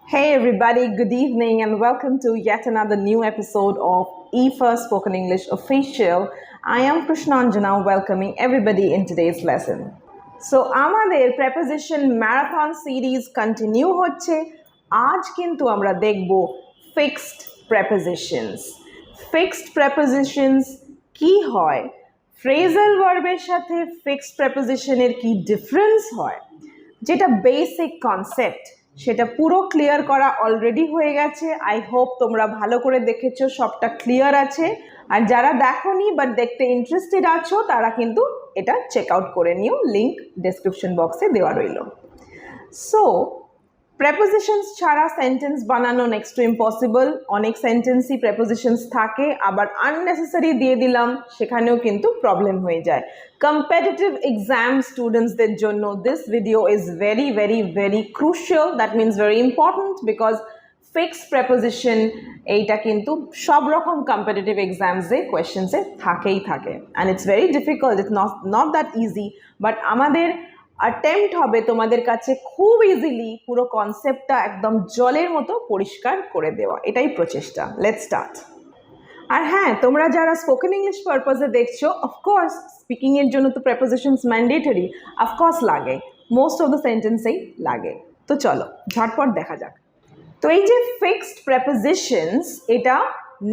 Hey everybody, good evening and welcome to yet another new episode of EFA Spoken English Official. I am Krishnanjana welcoming everybody in today's lesson. So, আমাদের preposition marathon series continue হচ্ছে আজ কিন্তু আমরা দেখব fixed prepositions. Fixed prepositions কি হয়? Phrasal verb-এর সাথে fixed preposition-এর কি difference হয়? যেটা basic concept সেটা পুরো ক্লিয়ার করা অলরেডি হয়ে গেছে। আই হোপ তোমরা ভালো করে দেখেছো, সবটা ক্লিয়ার আছে। আর যারা দেখোনি বাট দেখতে ইন্টারেস্টেড আছো তারা কিন্তু এটা চেক আউট করে নিও, লিংক ডেসক্রিপশন বক্সে দেওয়া রইল। সো প্রেপোজিশনস ছাড়া সেন্টেন্স বানানো নেক্সট টু ইম্পসিবল। অনেক সেন্টেন্সই প্রেপোজিশনস থাকে, আবার আননেসেসারি দিয়ে দিলাম সেখানেও কিন্তু প্রবলেম হয়ে যায়। কম্পিটিটিভ এক্সাম স্টুডেন্টসদের জন্য this video is very very very crucial, that means very important because fixed preposition এইটা কিন্তু সব রকম কম্পিটিটিভ এক্সামসে কোয়েশ্চেন্সে থাকেই থাকে and it's very difficult, it's not that easy, but আমাদের অ্যাটেম্প্ট হবে তোমাদের কাছে খুব ইজিলি পুরো কনসেপ্টটা একদম জলের মতো পরিষ্কার করে দেওয়া, এটাই প্রচেষ্টা। Let's start. আর হ্যাঁ, তোমরা যারা স্পোকেন ইংলিশ পারপাসে দেখছো, অফকোর্স স্পিকিংয়ের জন্য তো প্রেপোজিশনস ম্যান্ডেটরি, অফকোর্স লাগে, মোস্ট অফ দ্য সেন্টেন্সেই লাগে। তো চলো ঝটপট দেখা যাক। তো এই যে ফিক্সড প্রেপোজিশনস, এটা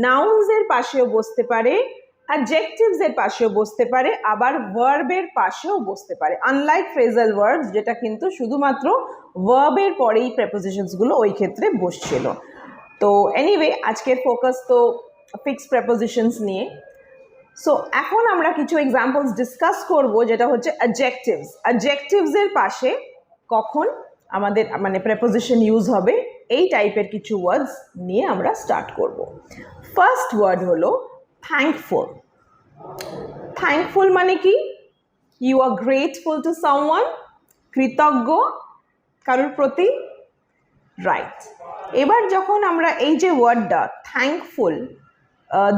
নাউন্সের পাশেও বসতে পারে, অ্যাডজেক্টিভস এর পাশেও বসতে পারে, আবার ভার্বের পাশেও বসতে পারে, আনলাইক ফ্রেজাল ভার্বস যেটা কিন্তু শুধুমাত্র ভার্বের পরেই প্রেপোজিশনস গুলো ওই ক্ষেত্রে বসছিল। তো এনিওয়ে আজকের ফোকাস তো ফিক্সড প্রেপোজিশনস নিয়ে। সো এখন আমরা কিছু এক্সাম্পলস ডিসকাস করব, যেটা হচ্ছে অ্যাডজেক্টিভস। অ্যাডজেক্টিভস এর পাশে কখন আমাদের মানে প্রেপোজিশন ইউজ হবে, এই টাইপের কিছু ওয়ার্ডস নিয়ে আমরা স্টার্ট করব। ফার্স্ট ওয়ার্ড হলো thankful. Thankful মানে কি? You are grateful to someone, কৃতজ্ঞ কারোর প্রতি, রাইট। এবার যখন আমরা এই যে ওয়ার্ডটা থ্যাঙ্কফুল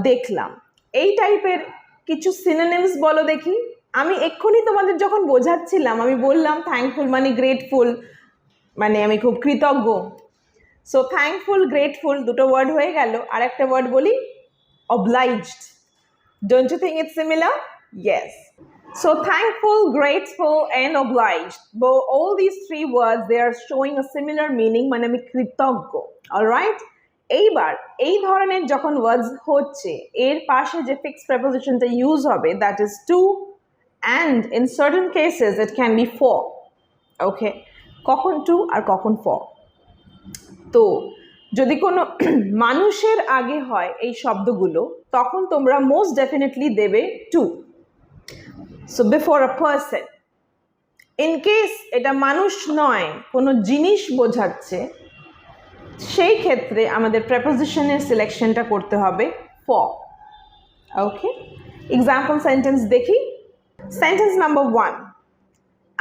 দেখলাম, এই টাইপের কিছু সিনোনিমস বলো দেখি। আমি এক্ষুনি তোমাদের যখন বোঝাচ্ছিলাম আমি বললাম থ্যাঙ্কফুল মানে গ্রেটফুল, মানে আমি খুব কৃতজ্ঞ। সো থ্যাঙ্কফুল গ্রেটফুল দুটো ওয়ার্ড হয়ে গেল। আর একটা ওয়ার্ড বলি obliged. Don't you think it's similar? Yes. So thankful, grateful and obliged, but all these three words, they are showing a similar meaning, মানে আমি কৃতজ্ঞ। alright, এইবার এই ধরনের যখন ওয়ার্ডস হচ্ছে এর পাশে যে ফিক্সড প্রেপোজিশনটা ইউজ হবে, that is to, and in certain cases it can be for. okay, কখন to আর কখন for। তো যদি কোনো মানুষের আগে হয় এই শব্দগুলো, তখন তোমরা মোস্ট ডেফিনেটলি দেবে to. So before a person. In case এটা মানুষ নয়, কোনো জিনিস বোঝাচ্ছে, সেই ক্ষেত্রে আমাদের প্রেপোজিশনের সিলেকশনটা করতে হবে ফর। ওকে, এক্সাম্পল সেন্টেন্স দেখি। Sentence number 1,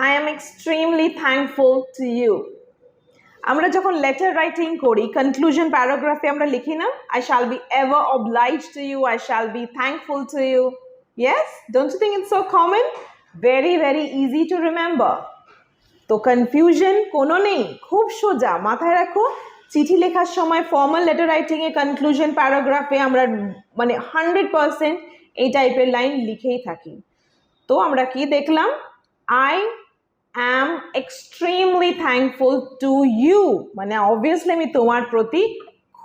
I am extremely thankful to you. আমরা যখন লেটার রাইটিং করি, কনক্লুশন প্যারাগ্রাফে আমরা লিখি না, I shall be ever obliged to you, I shall be thankful to you. Yes, don't you think it's so common, very very easy to remember. তো confusion কোনো নেই, খুব সোজা, মাথায় রাখো। চিঠি লেখার সময় ফর্মাল লেটার রাইটিংয়ে কনক্লুশন প্যারাগ্রাফে আমরা মানে 100% এই টাইপের লাইন লিখেই থাকি। তো আমরা কি দেখলাম? I am extremely thankful to you, মানে অবভিয়াসলি আমি তোমার প্রতি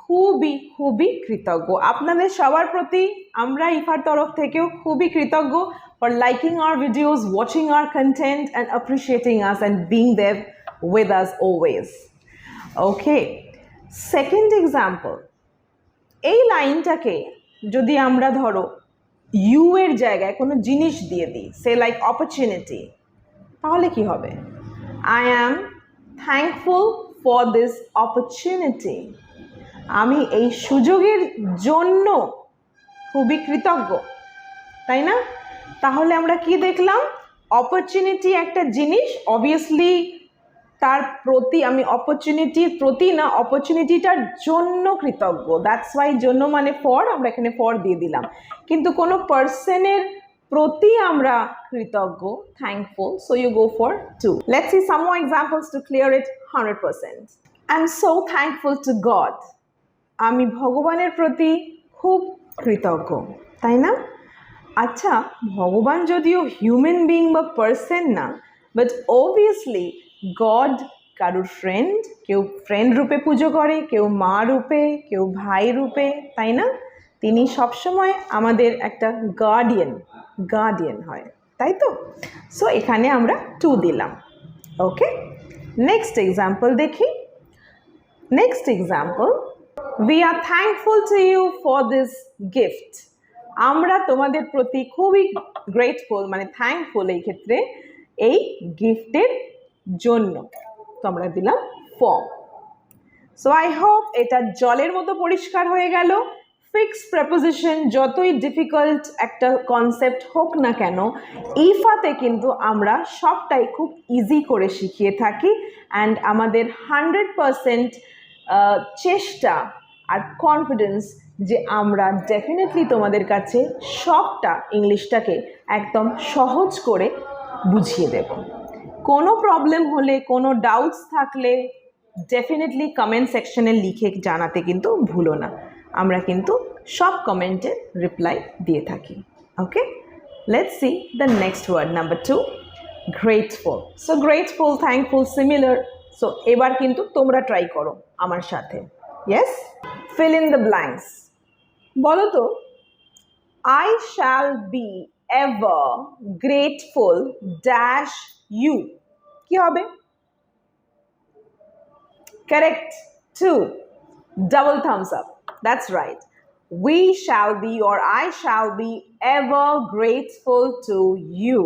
খুবই খুবই কৃতজ্ঞ। আপনাদের সবার প্রতি আমরা ইফার তরফ থেকেও খুবই কৃতজ্ঞ for liking our videos, watching our content and appreciating us and being there with us always. Okay, second example, এই লাইনটাকে যদি আমরা ধরো ইউ এর জায়গায় কোনো জিনিস দিয়ে দিই, সে লাইক অপরচুনিটি, তাহলে কি হবে? I am thankful for this opportunity, আমি এই সুযোগের জন্য খুবই কৃতজ্ঞ, তাই না? তাহলে আমরা কি দেখলাম? অপরচুনিটি একটা জিনিস, অবভিয়াসলি তার প্রতি আমি অপরচুনিটির প্রতি না, অপরচুনিটিটার জন্য কৃতজ্ঞ। দ্যাটস ওয়াই জন্য মানে ফর, আমরা এখানে ফর দিয়ে দিলাম। কিন্তু কোনো পার্সনের প্রতি আমরা কৃতজ্ঞ, thankful, so you go for to. Let's see some more examples to clear it 100%. I'm so thankful to God. আমি ভগবানের প্রতি খুব কৃতজ্ঞ, তাই না? আচ্ছা, ভগবান যদিও হিউম্যান বিইং বা পার্সন না, বাট অবভিয়াসলি গড কারুর ফ্রেন্ড, কেউ ফ্রেন্ড রূপে পুজো করে, কেউ মা রূপে, কেউ ভাই রূপে, তাই না? তিনি সবসময় আমাদের একটা গার্ডিয়ান হয়, তাই তো? সো এখানে আমরা 2 দিলাম। ওকে, নেক্সট এক্সাম্পল দেখি। Next example, we are thankful to you for this gift. আমরা তোমাদের প্রতি খুবই গ্রেটফুল, মানে থ্যাঙ্কফুল এই ক্ষেত্রে, এই গিফটের জন্য। তো আমরা দিলাম ফর। সো আই হোপ এটা জলের মতো পরিষ্কার হয়ে গেল। ফিক্সড প্রেপোজিশন যতই ডিফিকাল্ট একটা কনসেপ্ট হোক না কেন, ইফাতে কিন্তু আমরা সবটাই খুব ইজি করে শিখিয়ে থাকি। অ্যান্ড আমাদের 100% চেষ্টা আর কনফিডেন্স যে আমরা ডেফিনেটলি তোমাদের কাছে সবটা ইংলিশটাকে একদম সহজ করে বুঝিয়ে দেব। কোনো প্রবলেম হলে, কোনো ডাউটস থাকলে ডেফিনেটলি কমেন্ট সেকশনে লিখে জানাতে কিন্তু ভুলো না। আমরা কিন্তু সব কমেন্টের রিপ্লাই দিয়ে থাকি। Okay, let's see the next word, number 2, grateful. So grateful, thankful similar. So এবার কিন্তু তোমরা ট্রাই করো আমার সাথে। Yes, fill in the blanks. বলো তো, I shall be ever grateful dash you. কি হবে? Correct. 2. Double thumbs up. That's right. We shall be, or I shall be ever grateful to you.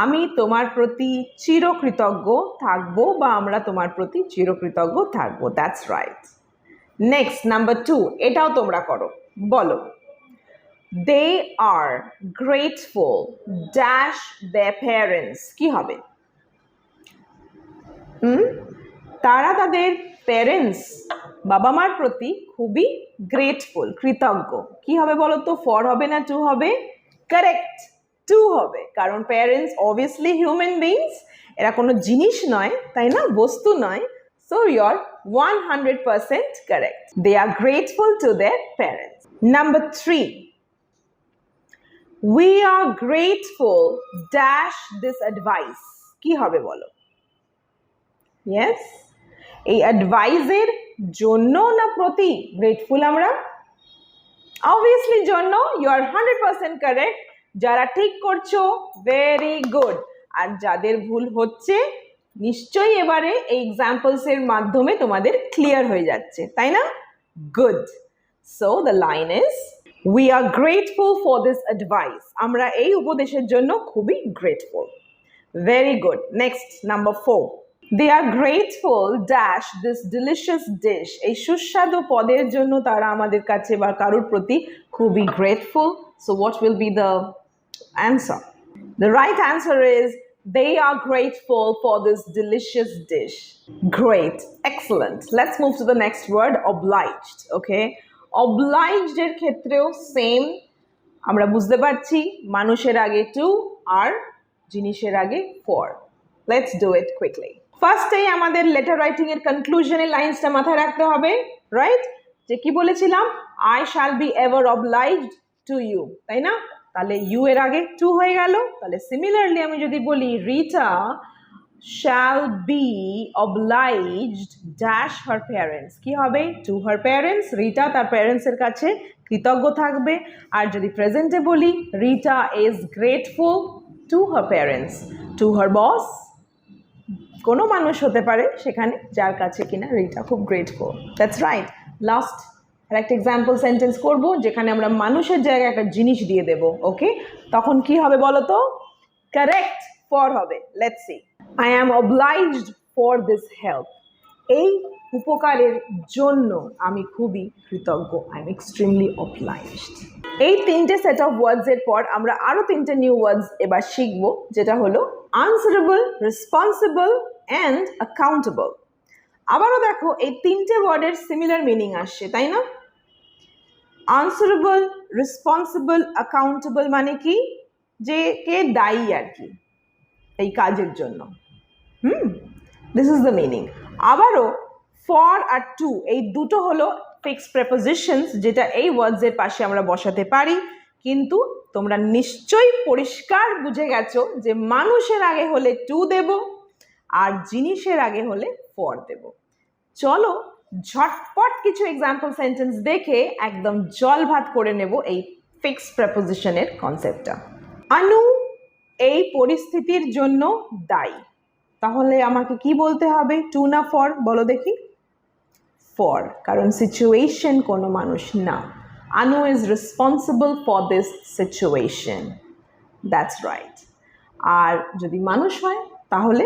আমি তোমার প্রতি চিরকৃতজ্ঞ থাকবো, বা আমরা তোমার প্রতি চিরকৃতজ্ঞ থাকবো। That's right. নেক্সট, নাম্বার 2, এটাও তোমরা করো। বলো, they are grateful dash their parents. কি হবে? তারা তাদের প্যারেন্টস, বাবা মার প্রতি খুবই গ্রেটফুল, কৃতজ্ঞ। কি হবে বলো তো? ফর হবে না 2 হবে? কারেক্ট, 2 হবে, কারণ প্যারেন্টস অবভিয়াসলি হিউম্যান বিইংস, এরা কোনো জিনিস নয়, তাই না? বস্তু নয়। So you're 100% correct. They are grateful to their parents. Number 3. We are grateful dash this advice. কি হবে বলো? Yes. এই অ্যাডভাইসের জন্য না প্রতি গ্রেটফুল আমরা? Obviously জন্য। You are 100% correct. যারা ঠিক করছো, ভেরি গুড। আর যাদের ভুল হচ্ছে, নিশ্চয়ই এবারে এই এক্সাম্পলসের মাধ্যমে তোমাদের ক্লিয়ার হয়ে যাচ্ছে, তাই না? Good. So the line is, we are grateful for this advice. আমরা এই উপদেশের জন্য খুবই grateful. Very good. Next, number 4, they are grateful dash this delicious dish. এই সুস্বাদু পদের জন্য তারা আমাদের কাছে বা কারোর প্রতি খুবই grateful. So what will be the answer? The right answer is, they are grateful for this delicious dish. Great, excellent. Let's move to the next word, obliged. Okay, obliged এর ক্ষেত্রেও সেম। আমরা বুঝতে পারছি মানুষের আগে to আর জিনিসের আগে for. Let's do it quickly. ফার্স্টেই আমাদের লেটার রাইটিং এর কনক্লুশনের লাইন্সটা মাথায় রাখতে হবে, রাইট? যে কি বলেছিলাম? I shall be ever obliged to you, তাই না? তাহলে ইউ এর আগে 2 হয়ে গেল। তাহলে সিমিলারলি আমি যদি বলি, Rita shall be obliged dash her parents, কি হবে? to her parents. রিটা তার প্যারেন্টসের কাছে কৃতজ্ঞ থাকবে। আর যদি প্রেজেন্টে বলি, Rita is grateful to her parents, to her boss, কোনো মানুষ হতে পারে সেখানে যার কাছে কিনা রিটা খুব গ্রেটফুল। That's right. লাস্ট একটা এক্সাম্পল সেন্টেন্স করব, যেখানে আমরা মানুষের জায়গায় একটা জিনিস দিয়ে দেব। ওকে, তখন কি হবে বলো তো? কারেক্ট, ফর হবে। Let's see. I am obliged for this help. এই উপকারের জন্য আমি খুবই কৃতজ্ঞ। I am extremely obliged. এই 3টে সেট অফ ওয়ার্ডসের পর আমরা আরও 3টে নিউ ওয়ার্ডস এবার শিখব, যেটা হলো আনসারেবল, রেসপন্সিবল অ্যান্ড অ্যাকাউন্টেবল। আবারও দেখো, এই 3টে ওয়ার্ডের সিমিলার মিনিং আসছে, তাই না? আনসারেবল, রেসপন্সিবল, অ্যাকাউন্টেবল মানে কি? যে কে দায়ী আর কি এই কাজের জন্য। This is the meaning. আবারও ফর আর টু এই দুটো হলো ফিক্সড প্রেপোজিশনস, যেটা এই ওয়ার্ডস এর পাশে আমরা বসাতে পারি। কিন্তু তোমরা নিশ্চয়ই পরিষ্কার বুঝে গেছো যে মানুষের আগে হলে টু দেব আর জিনিসের আগে হলে ফর দেব। চলো ঝটপট কিছু এক্সাম্পল সেন্টেন্স দেখে একদম জল ভাত করে নেব এই ফিক্সড প্রেপোজিশনের কনসেপ্টটা। আনু এই পরিস্থিতির জন্য দায়ী। তাহলে আমাকে কি বলতে হবে, টু না ফর? বলো দেখি। ফর, কারণ সিচুয়েশন কোনো মানুষ না। Anu is responsible for this situation, that's right. আর যদি মানুষ হয় তাহলে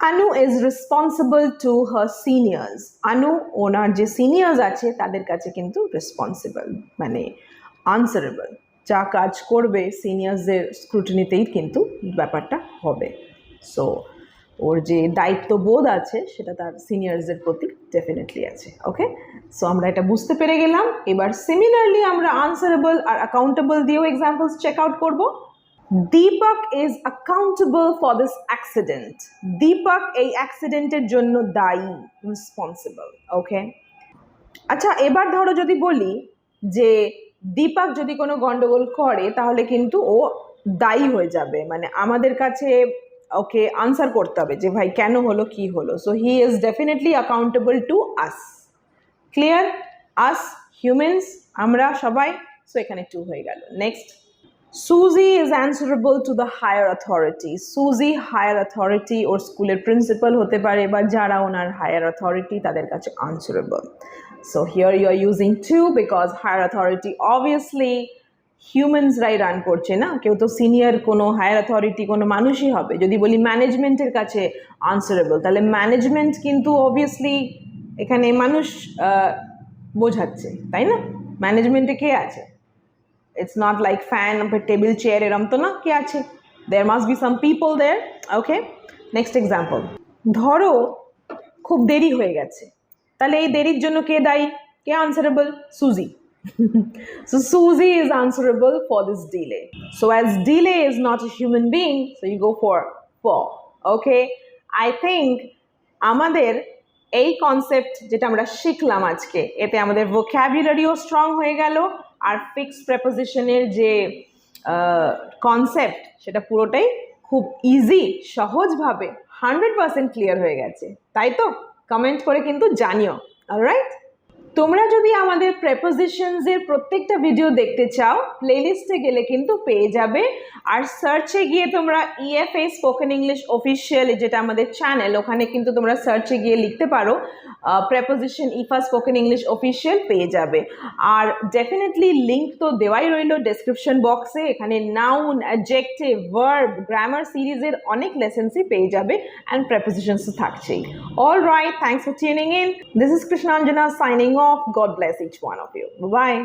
Anu is responsible to her seniors. Anu ওনার যে সিনিয়র্স আছে তাদের কাছে কিন্তু রেসপন্সিবল, মানে আনসারেবল। যা কাজ করবে সিনিয়র্সদের স্ক্রুটিনিতেই কিন্তু ব্যাপারটা হবে। সো ওর যে দায়িত্ববোধ আছে সেটা তার সিনিয়র্সদের প্রতি ডেফিনেটলি আছে। ওকে, সো আমরা এটা বুঝতে পেরে গেলাম। এবার সিমিলারলি আমরা আনসারেবল আর অ্যাকাউন্টেবল দিয়েও এক্সাম্পলস চেক আউট করবো। Deepak is accountable for this accident. Deepak এই অ্যাক্সিডেন্টের জন্য দায়ী, রেসপন্সিবল। ওকে, আচ্ছা এবার ধরো যদি বলি যে দীপক যদি কোনো গন্ডগোল করে তাহলে কিন্তু ও দায়ী হয়ে যাবে, মানে আমাদের কাছে ওকে আনসার করতে হবে যে ভাই কেন হলো, কি হলো। So he is definitely accountable to us. Clear? Us humans, আমরা সবাই। সো এখানে টু হয়ে গেল। Next, Suzy is answerable to the higher authority. Suzy higher authority, ওর স্কুলের প্রিন্সিপাল হতে পারে বা যারা ওনার হায়ার অথরিটি তাদের কাছে answerable. So here you are using to because higher authority obviously হিউম্যানসরাই রান করছে না, কেউ তো সিনিয়র কোনো হায়ার অথরিটি কোনো মানুষই হবে। যদি বলি ম্যানেজমেন্টের কাছে আনসারেবল, তাহলে ম্যানেজমেন্ট কিন্তু অবভিয়াসলি এখানে মানুষ বোঝাচ্ছে, তাই না? ম্যানেজমেন্টে কে আছে? It's not like fan, table, chair, এরম তো না, কে আছে? There must be some people there. Okay, next example. ধরো খুব দেরি হয়ে গেছে, তাহলে এই দেরির জন্য কে দায়ী, কে আনসারেবল? সুজি। So Suzy is answerable for this delay. So as delay is not a human being, so you go for. Okay, I think আমাদের এই কনসেপ্ট যেটা আমরা শিখলাম আজকে, এতে আমাদের ভোক্যাবুলারিও স্ট্রং হয়ে গেল আর ফিক্সড প্রেপোজিশনের যে কনসেপ্ট সেটা পুরোটাই খুব ইজি, সহজভাবে 100% ক্লিয়ার হয়ে গেছে, তাই তো? কমেন্ট করে কিন্তু জানিও। অলরাইট, তোমরা যদি আমাদের প্রেপোজিশনসের প্রত্যেকটা ভিডিও দেখতে চাও প্লেলিস্টে গেলে কিন্তু পেয়ে যাবে। আর সার্চে গিয়ে তোমরা EFA স্পোকেন ইংলিশ অফিসিয়াল, যেটা আমাদের চ্যানেল, ওখানে কিন্তু তোমরা সার্চে গিয়ে লিখতে পারো preposition EFA spoken English official, পেয়ে যাবে। আর ডেফিনেটলি লিঙ্ক তো দেওয়াই রইল ডেসক্রিপশন বক্সে। এখানে নাউন, অ্যাডজেক্টিভ, ভার্ব, গ্রামার সিরিজের অনেক লেসেন্সই পেয়ে যাবে অ্যান্ড প্রেপোজিশনস তো থাকছেই। All right, thanks for tuning in. This is Krishnanjana signing off. God bless each one of you. Bye-bye.